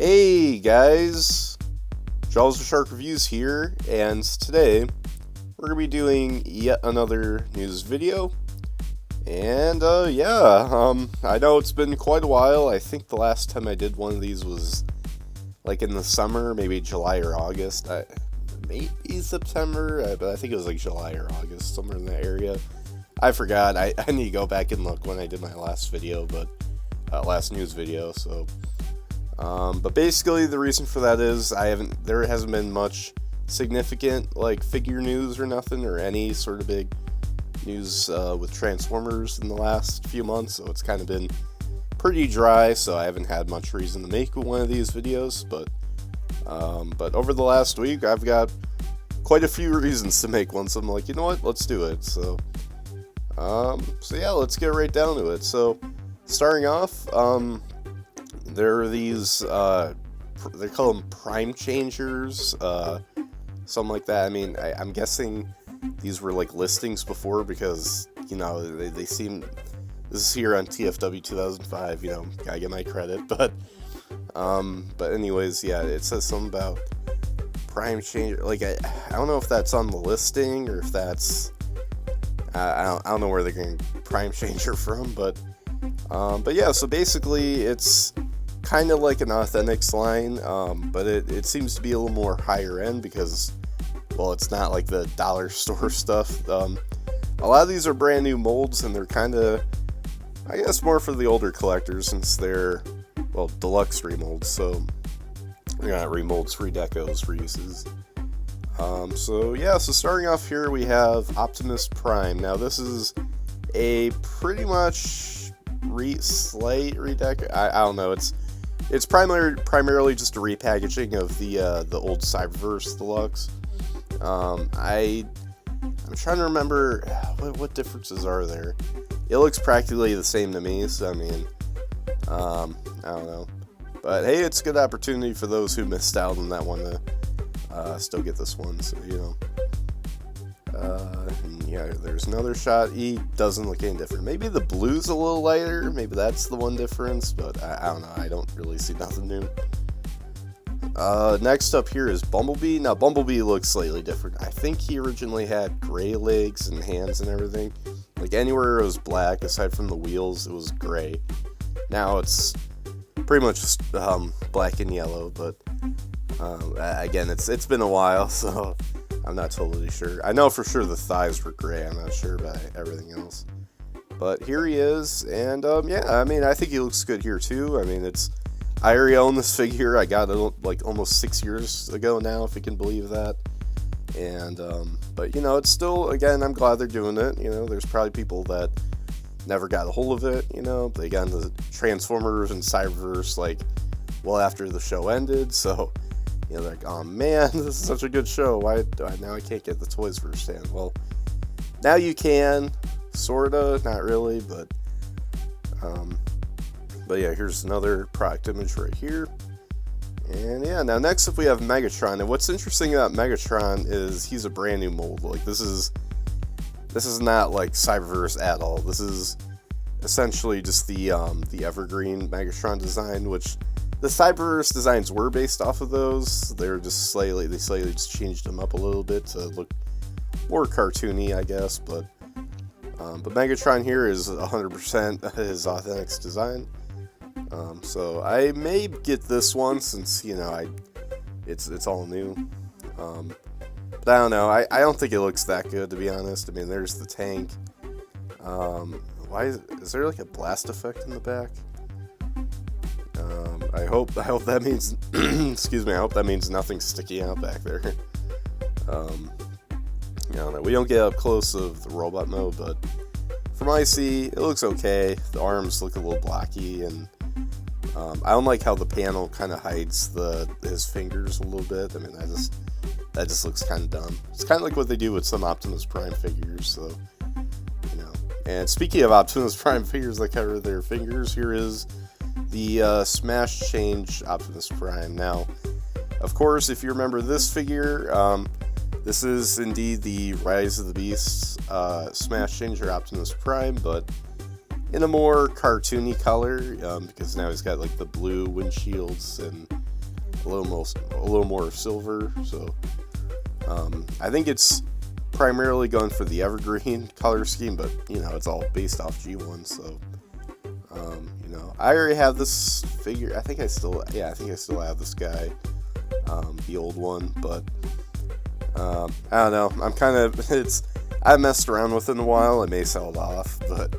Hey guys, JawsTheSharkNews here, and today we're going to be doing yet another news video. And I know it's been quite a while. I think the last time I did one of these was like in the summer, maybe July or August. Maybe September, but I think it was like July or August, somewhere in that area. I forgot. I need to go back and look when I did my last video, but last news video. So, but basically the reason for that is there hasn't been much significant like figure news or nothing, or any sort of big news with Transformers in the last few months. So it's kind of been pretty dry. So I haven't had much reason to make one of these videos, but over the last week I've got quite a few reasons to make one. So I'm like, you know what, let's do it. So yeah, let's get right down to it. So starting off, there are these they call them prime changers, something like that. I mean, I'm guessing these were like listings before, because you know they seem, this is here on TFW 2005, you know, gotta get my credit, but anyways, yeah, it says something about prime changer. Like I don't know if that's on the listing or if that's I don't know where they're getting prime changer from, but yeah, so basically it's kind of like an Authentics line, but it seems to be a little more higher end because, well, it's not like the dollar store stuff. A lot of these are brand new molds, and they're kind of, I guess, more for the older collectors, since they're, well, deluxe remolds, so they're not remolds, redecos, reuses. So yeah, so starting off here we have Optimus Prime. Now this is a pretty much slight redeco. I don't know. It's primarily just a repackaging of the old Cyberverse Deluxe. I'm trying to remember what differences are there. It looks practically the same to me, so I mean, I don't know. But hey, it's a good opportunity for those who missed out on that one to still get this one, so you know. And yeah, there's another shot. He doesn't look any different. Maybe the blue's a little lighter. Maybe that's the one difference, but I don't know. I don't really see nothing new. Next up here is Bumblebee. Now, Bumblebee looks slightly different. I think he originally had gray legs and hands and everything. Like, anywhere it was black, aside from the wheels, it was gray. Now it's pretty much just black and yellow, but again, it's been a while, so I'm not totally sure. I know for sure the thighs were gray. I'm not sure about everything else. But here he is, and yeah, I mean, I think he looks good here too. I mean, I already own this figure. I got it like almost 6 years ago now, if you can believe that. And but you know, it's still, again, I'm glad they're doing it. You know, there's probably people that never got a hold of it. You know, they got into Transformers and Cyberverse like well after the show ended, so you know, they're like, oh man, this is such a good show. Why now I can't get the toys firsthand? Well, now you can, sorta, not really, but yeah, here's another product image right here. And yeah, now next up we have Megatron. And what's interesting about Megatron is he's a brand new mold. Like this is not like Cyberverse at all. This is essentially just the evergreen Megatron design, which the Cyberverse designs were based off of those. They're just slightly just changed them up a little bit to look more cartoony, I guess. But Megatron here is 100% his Authentics design. So I may get this one since, you know, it's all new. But I don't know. I don't think it looks that good, to be honest. I mean, there's the tank. Why is there like a blast effect in the back? I hope that means excuse me, I hope that means nothing's sticking out back there. I don't know. We don't get up close of the robot mode, but from what I see, it looks okay. The arms look a little blocky, and I don't like how the panel kind of hides his fingers a little bit. I mean, that just looks kind of dumb. It's kind of like what they do with some Optimus Prime figures, so you know. And speaking of Optimus Prime figures that cover their fingers, here is the Smash Change Optimus Prime. Now, of course, if you remember this figure, this is indeed the Rise of the Beasts Smash Changer Optimus Prime, but in a more cartoony color, because now he's got like the blue windshields and a little more silver. So I think it's primarily going for the evergreen color scheme, but it's all based off G1. So I already have this figure. I think I still have this guy, the old one, but I don't know. I'm kind of I messed around with it in a while. I may sell it off, but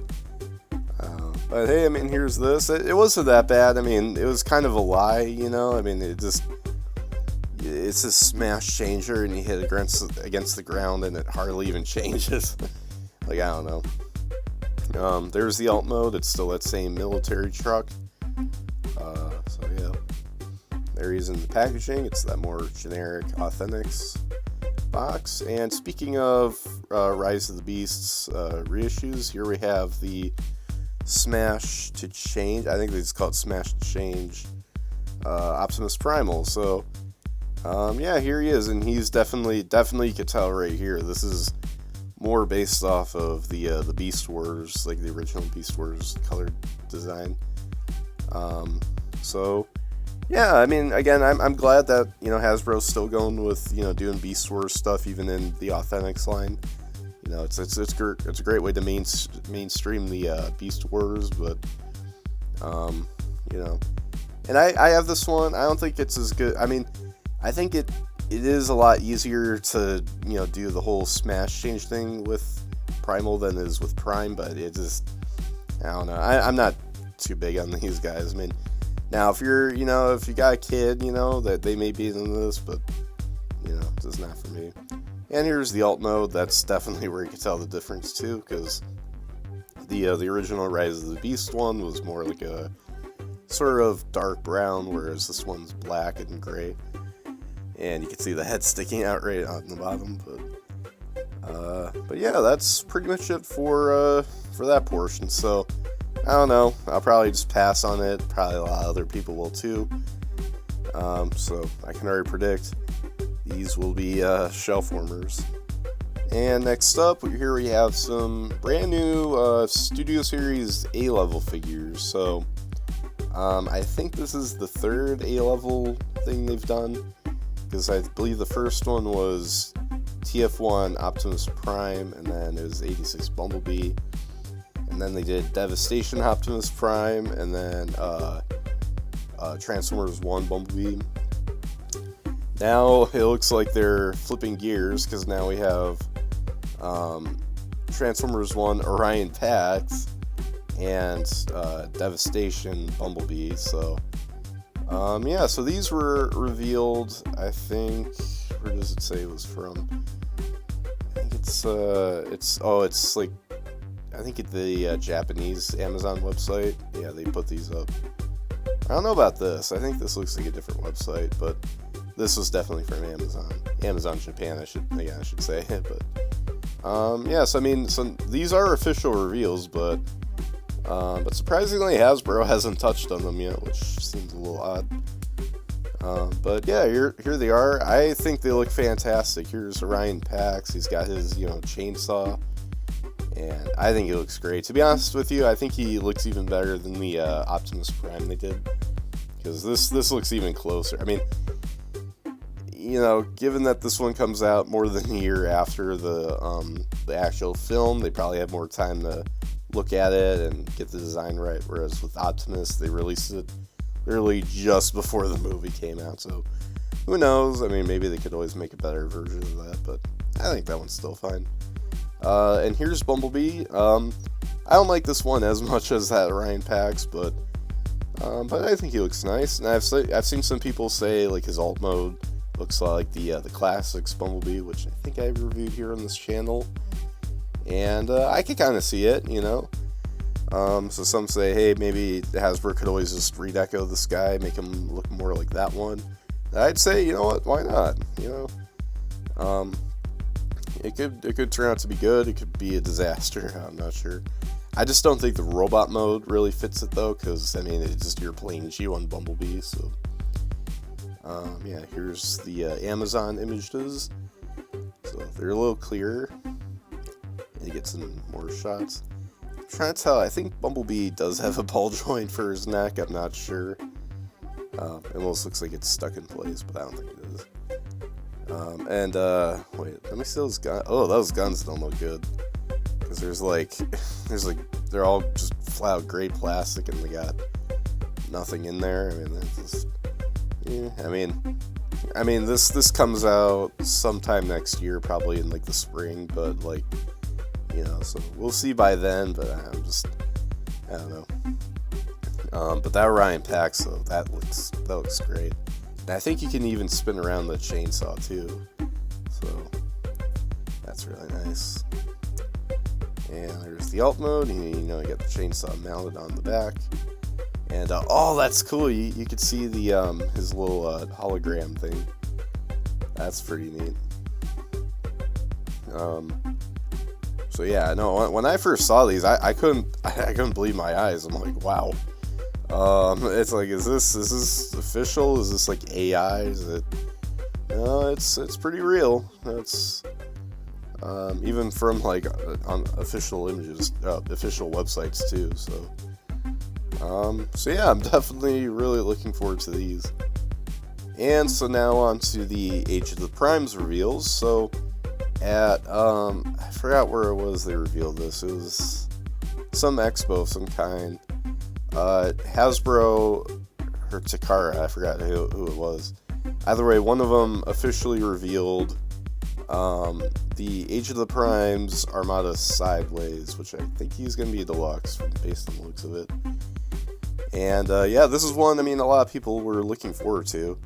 hey, I mean, here's this. It wasn't that bad. I mean, it was kind of a lie, I mean, it's a smash changer, and you hit against the ground, and it hardly even changes. Like, I don't know. There's the alt mode. It's still that same military truck. So yeah, there he is in the packaging. It's that more generic Authentics box. And speaking of Rise of the Beasts reissues, here we have the Smash to Change. I think it's called Smash to Change Optimus Primal. So yeah, here he is, and he's definitely you could tell right here. This is more based off of the Beast Wars, like the original Beast Wars colored design. So yeah, I mean, again, I'm glad that Hasbro's still going with doing Beast Wars stuff even in the Authentics line. It's a great way to mainstream the Beast Wars, but and I have this one. I don't think it's as good. I mean, I think it is a lot easier to do the whole smash change thing with Primal than it is with Prime, but it just, I don't know. I'm not too big on these guys. I mean, now if you're if you got a kid, that they may be into this, but it's just not for me. And here's the alt mode. That's definitely where you can tell the difference too, because the original Rise of the Beast one was more like a sort of dark brown, whereas this one's black and gray. And you can see the head sticking out right on the bottom. But yeah, that's pretty much it for that portion. So I don't know. I'll probably just pass on it. Probably a lot of other people will too. So I can already predict these will be shelf warmers. And next up, here we have some brand new Studio Series A-level figures. So I think this is the third A-level thing they've done, because I believe the first one was TF1 Optimus Prime, and then it was 86 Bumblebee, and then they did Devastation Optimus Prime, and then Transformers 1 Bumblebee. Now it looks like they're flipping gears, because now we have Transformers 1 Orion Pax and Devastation Bumblebee. So yeah, so these were revealed, I think, where does it say it was from? I think it's like, I think at the Japanese Amazon website. Yeah, they put these up. I don't know about this. I think this looks like a different website, but this was definitely from Amazon Japan, I should say. But yes, I mean, these are official reveals, but surprisingly, Hasbro hasn't touched on them yet, which seems a little odd. But yeah, here they are. I think they look fantastic. Here's Orion Pax. He's got his chainsaw, and I think he looks great. To be honest with you, I think he looks even better than the Optimus Prime they did, because this looks even closer. I mean, given that this one comes out more than a year after the actual film, they probably have more time to look at it and get the design right, whereas with Optimus, they released it literally just before the movie came out, so who knows? I mean, maybe they could always make a better version of that, but I think that one's still fine. And here's Bumblebee. I don't like this one as much as that Orion Pax, but I think he looks nice, and I've seen some people say like his alt mode looks like the classics Bumblebee, which I think I reviewed here on this channel. And I could kind of see it, So some say, hey, maybe Hasbro could always just redeco this guy, make him look more like that one. I'd say, you know what, why not? It could turn out to be good. It could be a disaster. I'm not sure. I just don't think the robot mode really fits it though, because I mean, it's just your plain G1 Bumblebee. So yeah, here's the Amazon images. So they're a little clearer. You get some more shots. I'm trying to tell. I think Bumblebee does have a ball joint for his neck. I'm not sure. It almost looks like it's stuck in place, but I don't think it is. Wait, let me see those guns. Oh, those guns don't look good. Because they're all just flat out gray plastic and they got nothing in there. I mean, that's just, yeah, I mean, this comes out sometime next year, probably in like the spring, but like, so we'll see by then, but I don't know. But that Orion Pax, though, that looks great. And I think you can even spin around the chainsaw too, so that's really nice. And there's the alt mode. You got the chainsaw mounted on the back, and oh, that's cool. You could see the his little hologram thing. That's pretty neat. So yeah, no. When I first saw these, I couldn't believe my eyes. I'm like, wow. It's like, is this official? Is this like AI? Is it? No, it's pretty real. That's even from like on official images, official websites too. So yeah, I'm definitely really looking forward to these. And so now on to the Age of the Primes reveals. So at I forgot where it was they revealed this. It was some expo of some kind. Hasbro or Takara, I forgot who it was. Either way, one of them officially revealed the Age of the Primes Armada Sideways, which I think he's going to be a deluxe based on the looks of it. And yeah, this is one, a lot of people were looking forward to.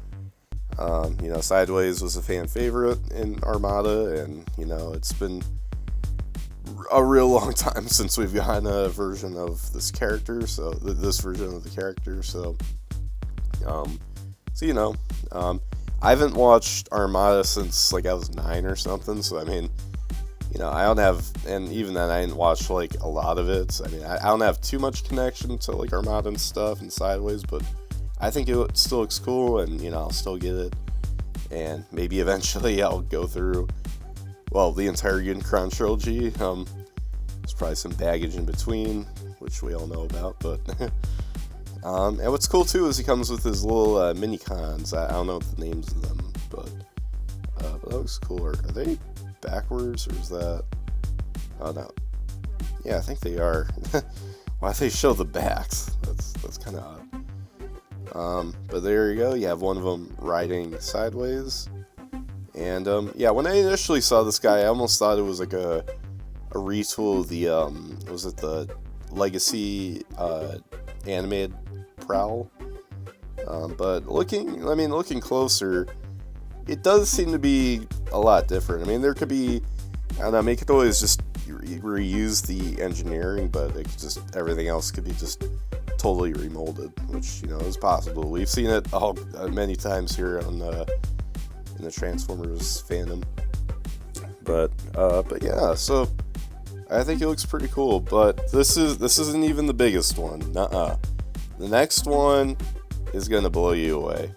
Sideways was a fan favorite in Armada, and it's been a real long time since we've gotten a version of this character, so this version of the character, I haven't watched Armada since like I was 9 or something, so I don't have, and even then I didn't watch like a lot of it, so I don't have too much connection to like Armada and stuff and Sideways, but I think it still looks cool, and I'll still get it, and maybe eventually I'll go through the entire Unicron trilogy. There's probably some baggage in between, which we all know about, but and what's cool too is he comes with his little mini cons. I don't know what the names of them, but that looks cool. Are they backwards, or is that? Oh no, yeah, I think they are. Why they show the backs? That's kind of odd. But there you go. You have one of them riding sideways. And yeah, when I initially saw this guy, I almost thought it was like a retool of the was it the Legacy animated Prowl? But looking closer, it does seem to be a lot different. There could be, I don't know, make it always just reuse the engineering, but it could just, everything else could be just totally remolded, which is possible. We've seen it all many times here on in the Transformers fandom, but yeah, so I think it looks pretty cool. But this isn't even the biggest one. The next one is gonna blow you away,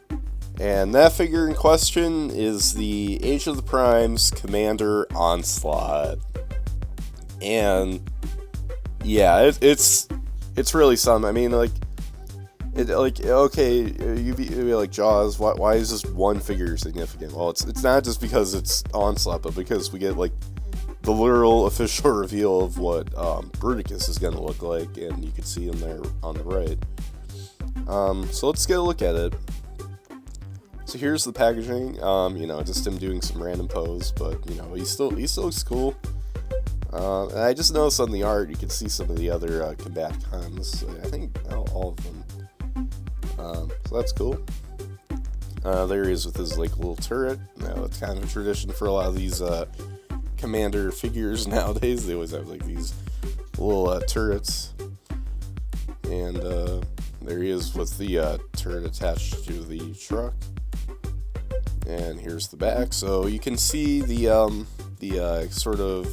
and that figure in question is the Age of the Primes Commander Onslaught. And yeah, it's really something. Okay, you'd be like, Jaws, why is this one figure significant? Well, it's not just because it's Onslaught, but because we get like the literal official reveal of what Bruticus is going to look like, and you can see him there on the right. So let's get a look at it. So here's the packaging. Just him doing some random pose, but he still looks cool. And I just noticed on the art you can see some of the other Combaticons. I think all of them. So that's cool. There he is with his like little turret. That's kind of a tradition for a lot of these Commander figures nowadays. They always have like these little turrets. And there he is with the turret attached to the truck. And here's the back. So you can see the sort of,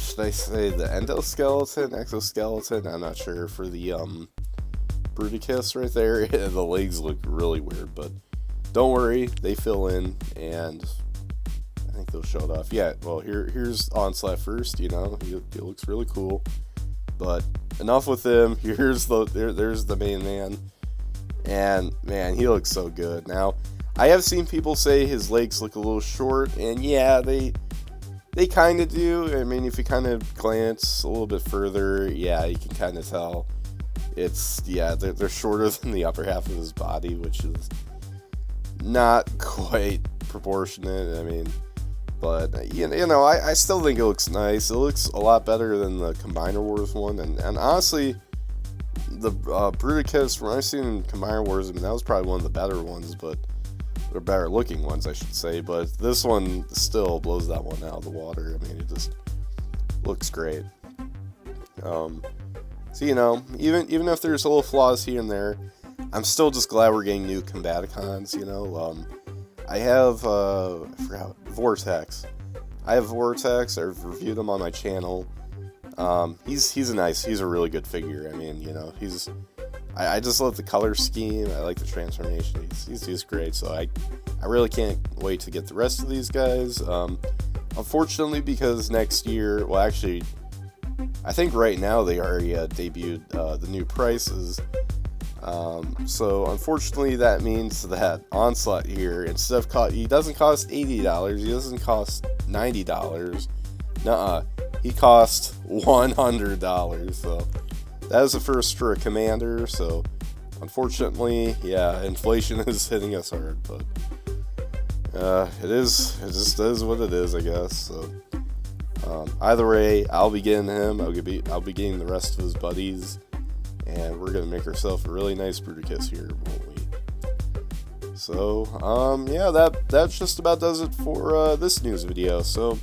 should I say the endoskeleton, exoskeleton? I'm not sure, for the Bruticus right there. The legs look really weird, but don't worry, they fill in, and I think they'll show it off. Yeah, well, here's Onslaught first. He looks really cool. But enough with him. There's the main man. And man, he looks so good. Now, I have seen people say his legs look a little short, and yeah, they kind of do. I mean, if you kind of glance a little bit further, yeah, you can kind of tell. They're shorter than the upper half of his body, which is not quite proportionate. I mean, but you know, I still think it looks nice. It looks a lot better than the Combiner Wars one, and honestly, the Bruticus, when I've seen in Combiner Wars, I mean, that was probably one of the better ones, but or better looking ones, I should say. But this one still blows that one out of the water. I mean, it just looks great. So you know, even if there's little flaws here and there, I'm still just glad we're getting new Combaticons. You know, I have I forgot Vortex. I have Vortex. I've reviewed him on my channel. He's a really good figure. I mean, you know, I just love the color scheme. I like the transformation. He's great. So I really can't wait to get the rest of these guys. Unfortunately, because next year, well, actually, I think right now they already debuted the new prices. So unfortunately, that means that Onslaught here, instead of he doesn't cost $80. He doesn't cost $90. Nuh-uh. He cost $100. So that is the first for a commander. So unfortunately, yeah, inflation is hitting us hard, but it just is what it is, I guess. So either way, I'll be getting him. I'll be getting the rest of his buddies, and we're gonna make ourselves a really nice Bruticus here, won't we? So yeah, that just about does it for this news video. So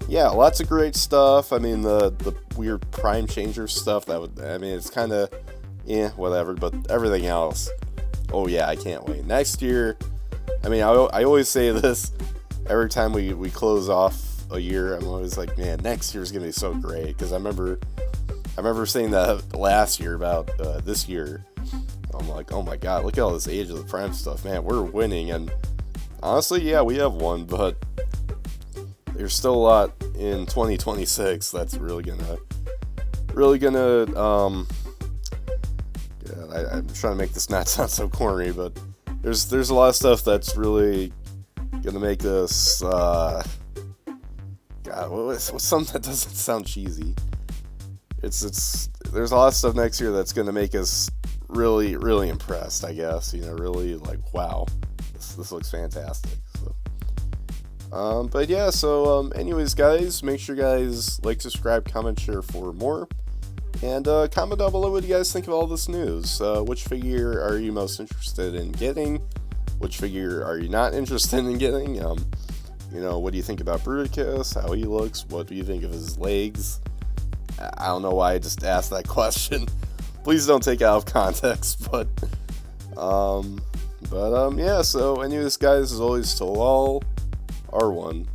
yeah, lots of great stuff. I mean, the weird prime changer stuff, it's kind of whatever, but everything else, oh yeah, I can't wait. Next year, I mean, I always say this every time we close off a year. I'm always like, man, next year's gonna be so great, because I remember saying that last year about this year. I'm like, oh my god, look at all this Age of the Prime stuff, man, we're winning. And honestly, yeah, we have won, but there's still a lot in 2026 that's really gonna I'm trying to make this not sound so corny, but there's a lot of stuff that's really gonna make us God, what's something that doesn't sound cheesy? There's a lot of stuff next year that's gonna make us really, really impressed, I guess. You know, really like, wow, this looks fantastic. But yeah, so anyways, guys, make sure you guys like, subscribe, comment, share for more, and comment down below what you guys think of all this news. Which figure are you most interested in getting? Which figure are you not interested in getting? You know, what do you think about Bruticus? How he looks? What do you think of his legs? I don't know why I just asked that question. Please don't take it out of context, but yeah, so anyways, guys, as always, till all R1.